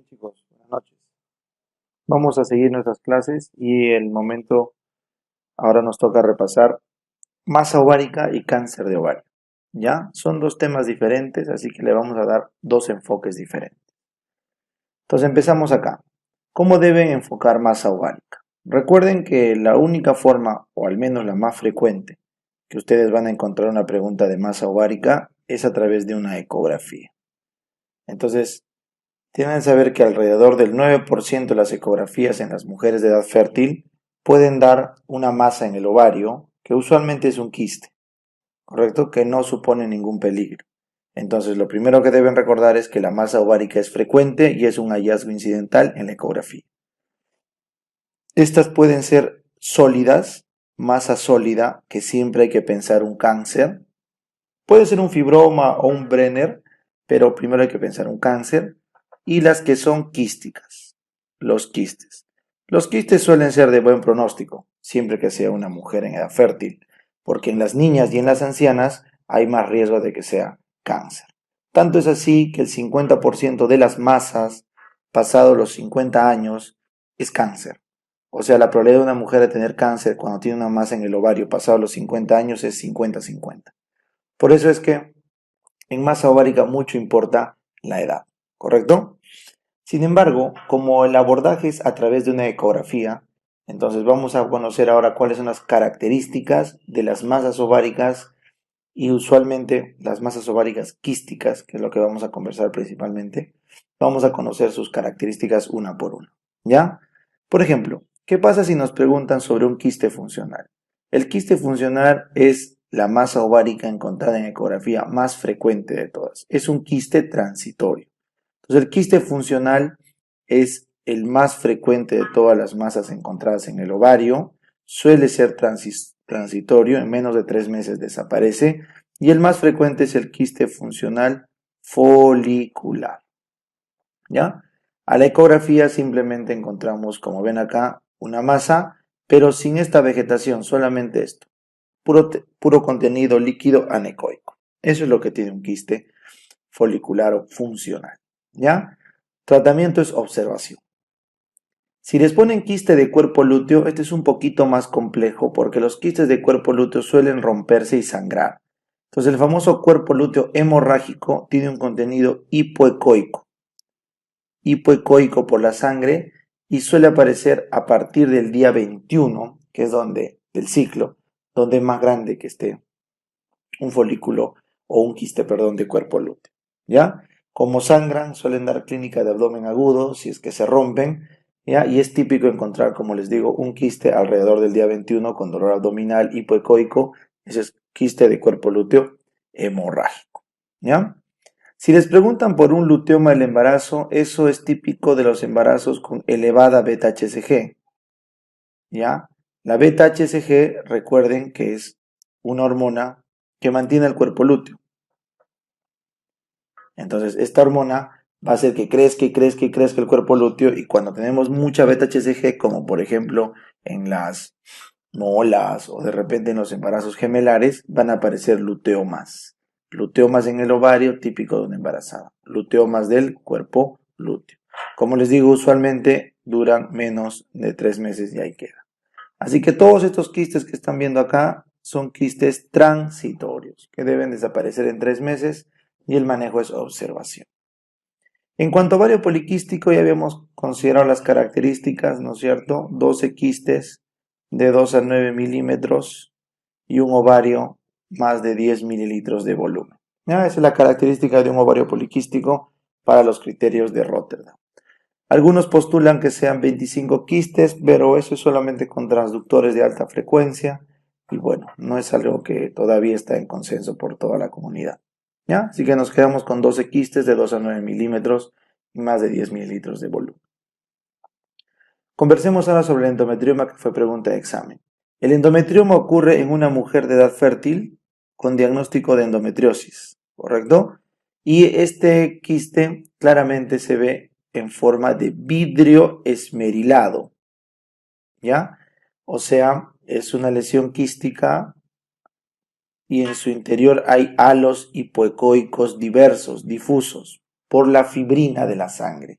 Chicos, buenas noches. Vamos a seguir nuestras clases y el momento ahora nos toca repasar masa ovárica y cáncer de ovario. ¿Ya? Son dos temas diferentes, así que le vamos a dar dos enfoques diferentes. Entonces empezamos acá. ¿Cómo deben enfocar masa ovárica? Recuerden que la única forma, o al menos la más frecuente, que ustedes van a encontrar una pregunta de masa ovárica es a través de una ecografía. Entonces, tienen que saber que alrededor del 9% de las ecografías en las mujeres de edad fértil pueden dar una masa en el ovario, que usualmente es un quiste, ¿correcto? Que no supone ningún peligro. Entonces, lo primero que deben recordar es que la masa ovárica es frecuente y es un hallazgo incidental en la ecografía. Estas pueden ser sólidas, masa sólida, que siempre hay que pensar un cáncer. Puede ser un fibroma o un Brenner, pero primero hay que pensar un cáncer. Y las que son quísticas, los quistes. Los quistes suelen ser de buen pronóstico, siempre que sea una mujer en edad fértil, porque en las niñas y en las ancianas hay más riesgo de que sea cáncer. Tanto es así que el 50% de las masas pasados los 50 años es cáncer. O sea, la probabilidad de una mujer de tener cáncer cuando tiene una masa en el ovario pasado los 50 años es 50-50. Por eso es que en masa ovárica mucho importa la edad, ¿correcto? Sin embargo, como el abordaje es a través de una ecografía, entonces vamos a conocer ahora cuáles son las características de las masas ováricas y usualmente las masas ováricas quísticas, que es lo que vamos a conversar principalmente. Vamos a conocer sus características una por una, ¿ya? Por ejemplo, ¿qué pasa si nos preguntan sobre un quiste funcional? El quiste funcional es la masa ovárica encontrada en ecografía más frecuente de todas. Es un quiste transitorio. Entonces, el quiste funcional es el más frecuente de todas las masas encontradas en el ovario. Suele ser transitorio, en menos de 3 meses desaparece. Y el más frecuente es el quiste funcional folicular. ¿Ya? A la ecografía simplemente encontramos, como ven acá, una masa, pero sin esta vegetación, solamente esto. Puro contenido líquido anecoico. Eso es lo que tiene un quiste folicular o funcional. ¿Ya? Tratamiento es observación. Si les ponen quiste de cuerpo lúteo, este es un poquito más complejo porque los quistes de cuerpo lúteo suelen romperse y sangrar. Entonces el famoso cuerpo lúteo hemorrágico tiene un contenido hipoecoico por la sangre y suele aparecer a partir del día 21, que es del ciclo, donde es más grande que esté un folículo o un quiste, perdón, de cuerpo lúteo. ¿Ya? Como sangran, suelen dar clínica de abdomen agudo si es que se rompen, ¿ya? Y es típico encontrar, como les digo, un quiste alrededor del día 21 con dolor abdominal hipoecoico, ese es quiste de cuerpo lúteo hemorrágico, ¿ya? Si les preguntan por un luteoma del embarazo, eso es típico de los embarazos con elevada beta-HCG, ¿ya? La beta-HCG, recuerden que es una hormona que mantiene el cuerpo lúteo. Entonces, esta hormona va a hacer que crezca y crezca y crezca el cuerpo lúteo y cuando tenemos mucha beta-HCG, como por ejemplo en las molas o de repente en los embarazos gemelares, van a aparecer luteomas. Luteomas en el ovario, típico de una embarazada. Luteomas del cuerpo lúteo. Como les digo, usualmente duran menos de 3 meses y ahí queda. Así que todos estos quistes que están viendo acá son quistes transitorios, que deben desaparecer en 3 meses y el manejo es observación. En cuanto a ovario poliquístico, ya habíamos considerado las características, ¿no es cierto? 12 quistes de 2 a 9 milímetros y un ovario más de 10 mililitros de volumen. ¿Ya? Esa es la característica de un ovario poliquístico para los criterios de Rotterdam. Algunos postulan que sean 25 quistes, pero eso es solamente con transductores de alta frecuencia y bueno, no es algo que todavía está en consenso por toda la comunidad. ¿Ya? Así que nos quedamos con 12 quistes de 2 a 9 milímetros y más de 10 mililitros de volumen. Conversemos ahora sobre el endometrioma, que fue pregunta de examen. El endometrioma ocurre en una mujer de edad fértil con diagnóstico de endometriosis, ¿correcto? Y este quiste claramente se ve en forma de vidrio esmerilado, ¿ya? O sea, es una lesión quística y en su interior hay halos hipoecoicos diversos, difusos, por la fibrina de la sangre.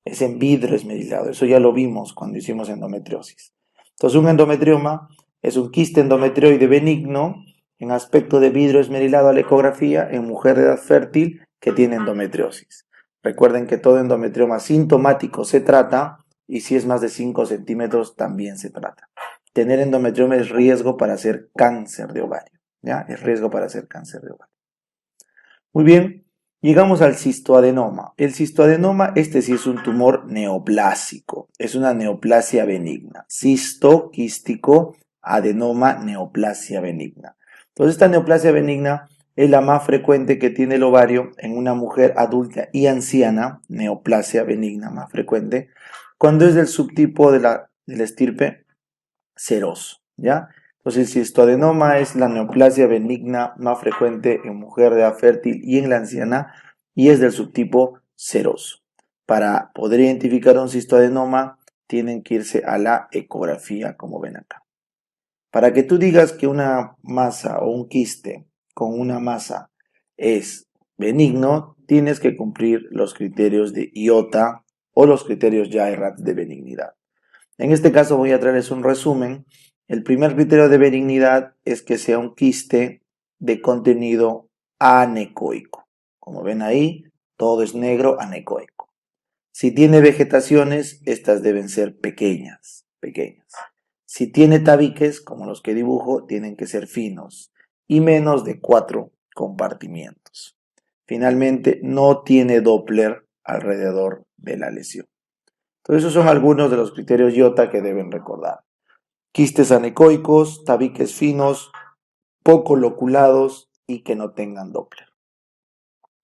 es en vidrio esmerilado. Eso ya lo vimos cuando hicimos endometriosis. Entonces, un endometrioma es un quiste endometrioide benigno en aspecto de vidrio esmerilado a la ecografía en mujer de edad fértil que tiene endometriosis. Recuerden que todo endometrioma sintomático se trata y si es más de 5 centímetros también se trata. Tener endometrioma es riesgo para hacer cáncer de ovario. ¿Ya? Es riesgo para hacer cáncer de ovario. Muy bien, llegamos al cistoadenoma. El cistoadenoma, este sí es un tumor neoplásico, es una neoplasia benigna. Cisto, quístico, adenoma, neoplasia benigna. Entonces, esta neoplasia benigna es la más frecuente que tiene el ovario en una mujer adulta y anciana, neoplasia benigna más frecuente, cuando es del subtipo de la estirpe seroso, ¿ya? Entonces, el cistoadenoma es la neoplasia benigna más frecuente en mujer de edad fértil y en la anciana y es del subtipo seroso. Para poder identificar un cistoadenoma tienen que irse a la ecografía, como ven acá. Para que tú digas que una masa o un quiste con una masa es benigno, tienes que cumplir los criterios de IOTA o los criterios JAIRAT de benignidad. En este caso voy a traerles un resumen. El primer criterio de benignidad es que sea un quiste de contenido anecoico. Como ven ahí, todo es negro anecoico. Si tiene vegetaciones, estas deben ser pequeñas. Si tiene tabiques, como los que dibujo, tienen que ser finos y menos de 4 compartimientos. Finalmente, no tiene Doppler alrededor de la lesión. Entonces, esos son algunos de los criterios IOTA que deben recordar. Quistes anecoicos, tabiques finos, poco loculados y que no tengan Doppler.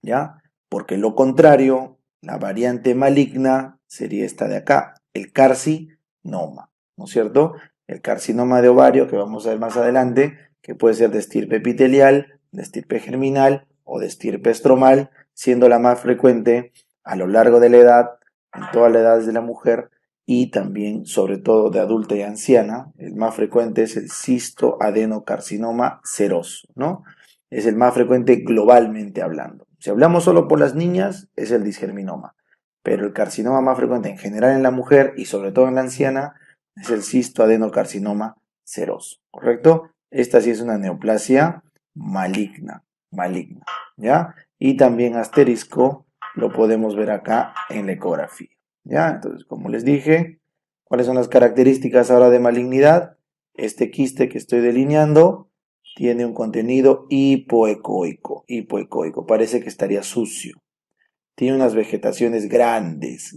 ¿Ya? Porque lo contrario, la variante maligna sería esta de acá, el carcinoma, ¿no es cierto? El carcinoma de ovario, que vamos a ver más adelante, que puede ser de estirpe epitelial, de estirpe germinal o de estirpe estromal, siendo la más frecuente a lo largo de la edad, en todas las edades de la mujer, y también, sobre todo, de adulta y anciana. El más frecuente es el cistoadenocarcinoma seroso, ¿no? Es el más frecuente globalmente hablando. Si hablamos solo por las niñas, es el disgerminoma. Pero el carcinoma más frecuente en general en la mujer y sobre todo en la anciana es el cistoadenocarcinoma seroso, ¿correcto? Esta sí es una neoplasia maligna, ¿ya? Y también asterisco lo podemos ver acá en la ecografía, ¿ya? Entonces, como les dije, ¿cuáles son las características ahora de malignidad? Este quiste que estoy delineando tiene un contenido hipoecoico, parece que estaría sucio. Tiene unas vegetaciones grandes.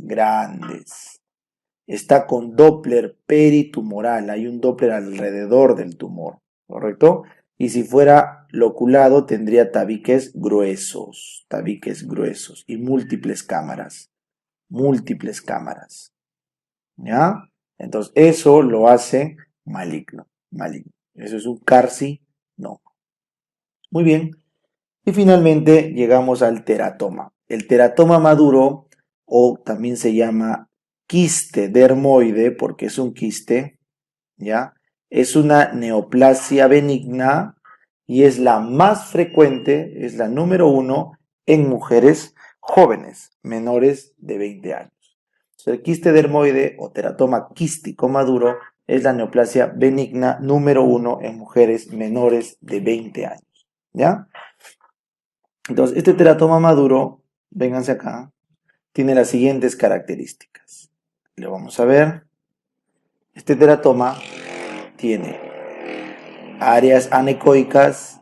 Está con Doppler peritumoral, hay un Doppler alrededor del tumor, ¿correcto? Y si fuera loculado tendría tabiques gruesos y múltiples cámaras, ¿ya? Entonces eso lo hace maligno. Eso es un carcinoma. Muy bien. Y finalmente llegamos al teratoma. El teratoma maduro, o también se llama quiste dermoide, porque es un quiste, ¿ya? Es una neoplasia benigna y es la más frecuente, es la número 1 en mujeres jóvenes, menores de 20 años. El quiste dermoide o teratoma quístico maduro es la neoplasia benigna número 1 en mujeres menores de 20 años, ¿ya? Entonces, este teratoma maduro, vénganse acá, tiene las siguientes características. Lo vamos a ver. Este teratoma tiene áreas anecoicas,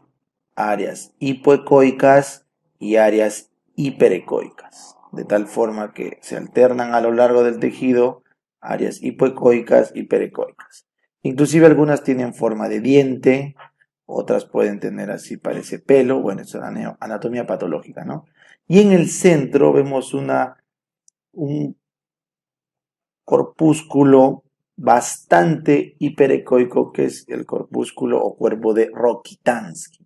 áreas hipoecoicas y áreas hiperecoicas, de tal forma que se alternan a lo largo del tejido áreas hipoecoicas, hiperecoicas. Inclusive algunas tienen forma de diente, otras pueden tener así, parece pelo, bueno, es una anatomía patológica, ¿no? Y en el centro vemos un corpúsculo bastante hiperecoico, que es el corpúsculo o cuerpo de Rokitansky.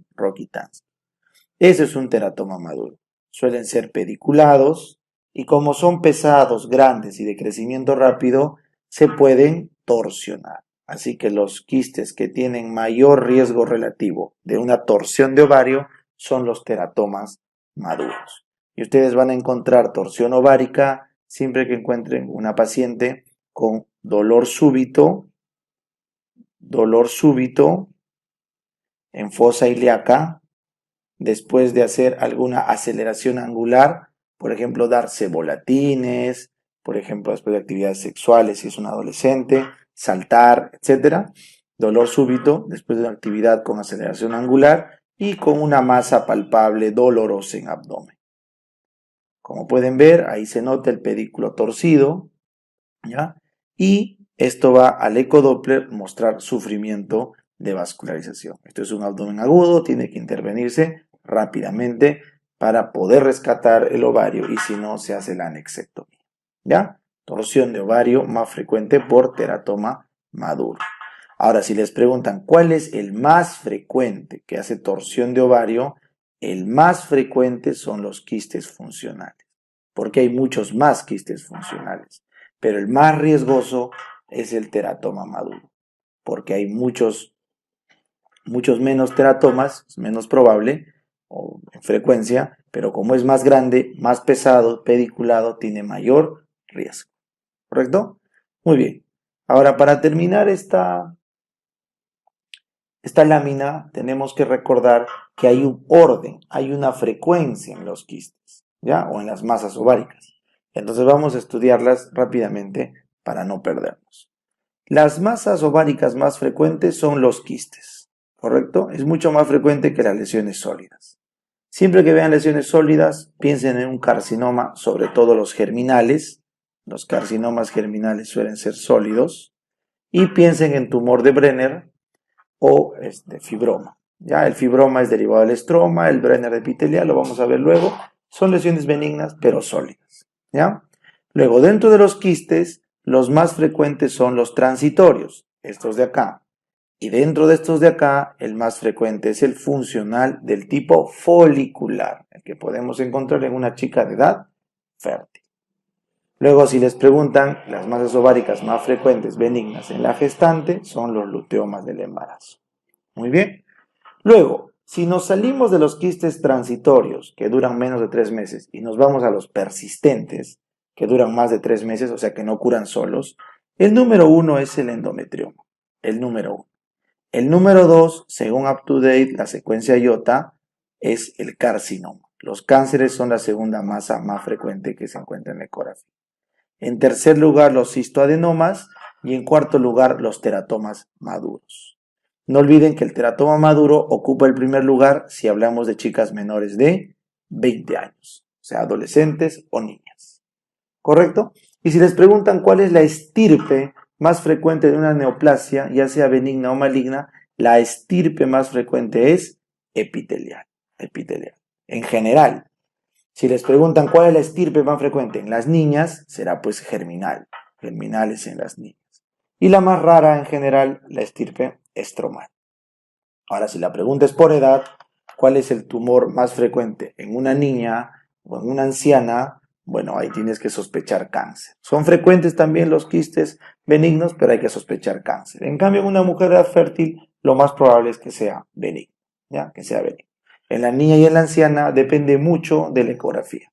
Ese es un teratoma maduro. Suelen ser pediculados y como son pesados, grandes y de crecimiento rápido, se pueden torsionar. Así que los quistes que tienen mayor riesgo relativo de una torsión de ovario son los teratomas maduros. Y ustedes van a encontrar torsión ovárica siempre que encuentren una paciente con dolor súbito en fosa ilíaca, después de hacer alguna aceleración angular, por ejemplo, darse volatines, por ejemplo, después de actividades sexuales si es un adolescente, saltar, etc. Dolor súbito después de una actividad con aceleración angular y con una masa palpable dolorosa en abdomen. Como pueden ver, ahí se nota el pedículo torcido, ¿ya? Y esto va al ecodoppler mostrar sufrimiento de vascularización. Esto es un abdomen agudo, tiene que intervenirse rápidamente para poder rescatar el ovario y si no se hace la anexectomía. ¿Ya? Torsión de ovario más frecuente por teratoma maduro. Ahora, si les preguntan cuál es el más frecuente que hace torsión de ovario, el más frecuente son los quistes funcionales, porque hay muchos más quistes funcionales, pero el más riesgoso es el teratoma maduro, porque hay muchos menos teratomas, es menos probable o en frecuencia, pero como es más grande, más pesado, pediculado, tiene mayor riesgo. ¿Correcto? Muy bien. Ahora, para terminar esta lámina, tenemos que recordar que hay un orden, hay una frecuencia en los quistes, ¿ya? O en las masas ováricas. Entonces vamos a estudiarlas rápidamente para no perdernos. Las masas ováricas más frecuentes son los quistes, ¿correcto? Es mucho más frecuente que las lesiones sólidas. Siempre que vean lesiones sólidas, piensen en un carcinoma, sobre todo los germinales. Los carcinomas germinales suelen ser sólidos. Y piensen en tumor de Brenner o fibroma. ¿Ya? El fibroma es derivado del estroma, el Brenner epitelial, lo vamos a ver luego. Son lesiones benignas, pero sólidas. ¿Ya? Luego, dentro de los quistes, los más frecuentes son los transitorios, estos de acá. Y dentro de estos de acá, el más frecuente es el funcional del tipo folicular, el que podemos encontrar en una chica de edad fértil. Luego, si les preguntan, las masas ováricas más frecuentes benignas en la gestante son los luteomas del embarazo. Muy bien. Luego, si nos salimos de los quistes transitorios, que duran menos de 3 meses, y nos vamos a los persistentes, que duran más de 3 meses, o sea que no curan solos, el número 1 es el endometrioma. El número 1. El número 2, según UpToDate, la secuencia IOTA, es el carcinoma. Los cánceres son la segunda masa más frecuente que se encuentra en la ecografía. En tercer lugar, los cistoadenomas y en cuarto lugar, los teratomas maduros. No olviden que el teratoma maduro ocupa el primer lugar si hablamos de chicas menores de 20 años, o sea, adolescentes o niñas. ¿Correcto? Y si les preguntan cuál es la estirpe más frecuente de una neoplasia, ya sea benigna o maligna, la estirpe más frecuente es epitelial. En general, si les preguntan cuál es la estirpe más frecuente en las niñas, será pues germinal. Germinales en las niñas. Y la más rara en general, la estirpe estromal. Ahora, si la pregunta es por edad, ¿cuál es el tumor más frecuente en una niña o en una anciana? Bueno, ahí tienes que sospechar cáncer. Son frecuentes también los quistes benignos, pero hay que sospechar cáncer. En cambio, en una mujer fértil, lo más probable es que sea benigno, ¿ya? Que sea benigno. En la niña y en la anciana depende mucho de la ecografía.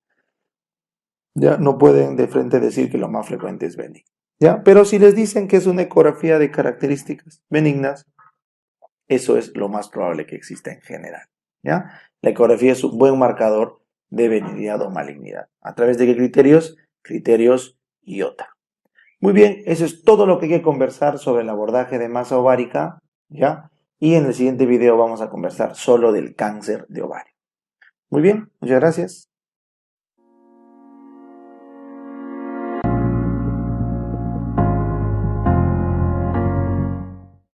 Ya no pueden de frente decir que lo más frecuente es benigno, ¿ya? Pero si les dicen que es una ecografía de características benignas, eso es lo más probable que exista en general, ¿ya? La ecografía es un buen marcador de benignidad o malignidad. ¿A través de qué criterios? Criterios IOTA. Muy bien, eso es todo lo que hay que conversar sobre el abordaje de masa ovárica, ¿ya? Y en el siguiente video vamos a conversar solo del cáncer de ovario. Muy bien, muchas gracias.